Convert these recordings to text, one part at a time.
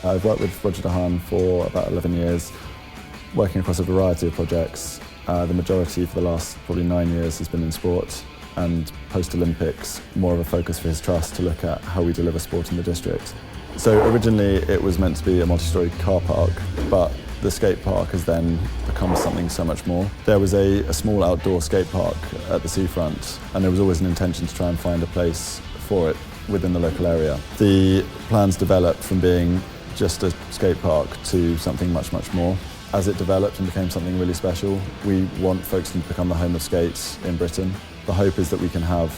I've worked with Roger Dehaan for about 11 years, working across a variety of projects. The majority for the last probably 9 years has been in sport, and post-Olympics, more of a focus for his trust to look at how we deliver sport in the district. So originally it was meant to be a multi-storey car park, but the skate park has then become something so much more. There was a small outdoor skate park at the seafront, and there was always an intention to try and find a place for it within the local area. The plans developed from being just a skate park to something much, much more. As it developed and became something really special, we want Folkestone to become the home of skates in Britain. The hope is that we can have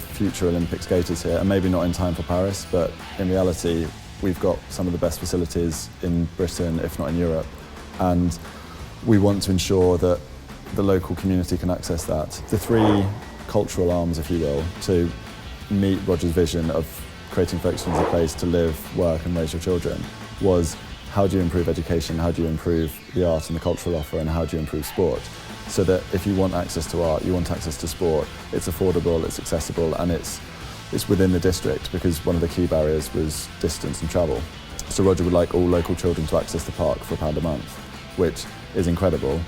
future Olympic skaters here, and maybe not in time for Paris, but in reality, we've got some of the best facilities in Britain, if not in Europe, and we want to ensure that the local community can access that. The three cultural arms, if you will, to meet Roger's vision of creating Folkestone as a place to live, work and raise your children was, how do you improve education, how do you improve the art and the cultural offer, and how do you improve sport? So that if you want access to art, you want access to sport, it's affordable, it's accessible, and it's within the district, because one of the key barriers was distance and travel. So Roger would like all local children to access the park for £1 a month, which is incredible,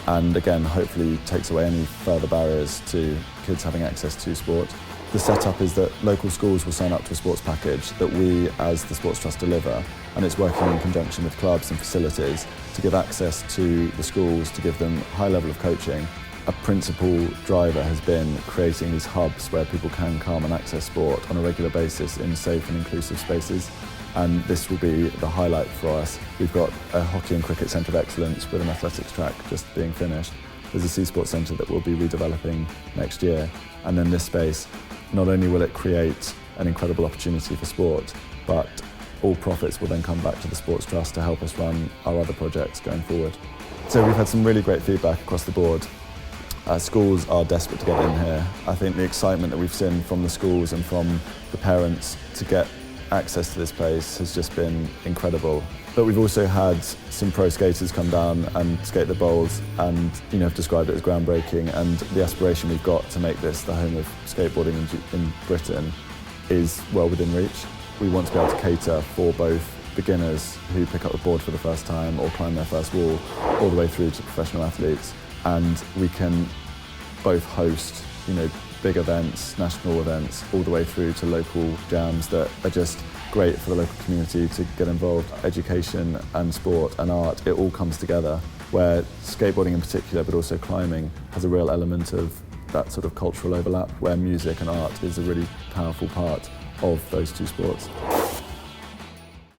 and again, hopefully takes away any further barriers to kids having access to sport. The setup is that local schools will sign up to a sports package that we, as the Sports Trust, deliver, and it's working in conjunction with clubs and facilities to give access to the schools, to give them a high level of coaching. A principal driver has been creating these hubs where people can come and access sport on a regular basis in safe and inclusive spaces, and this will be the highlight for us. We've got a hockey and cricket centre of excellence with an athletics track just being finished. There's a sea sports centre that we'll be redeveloping next year, and then this space, not only will it create an incredible opportunity for sport, but all profits will then come back to the Sports Trust to help us run our other projects going forward. So we've had some really great feedback across the board. Schools are desperate to get in here. I think the excitement that we've seen from the schools and from the parents to get access to this place has just been incredible. But we've also had some pro skaters come down and skate the bowls and have described it as groundbreaking, and the aspiration we've got to make this the home of skateboarding in Britain is well within reach. We want to be able to cater for both beginners who pick up the board for the first time or climb their first wall, all the way through to professional athletes, and we can both host big events, national events, all the way through to local jams that are just great for the local community to get involved. Education and sport and art, it all comes together, where skateboarding in particular, but also climbing, has a real element of that sort of cultural overlap, where music and art is a really powerful part of those two sports.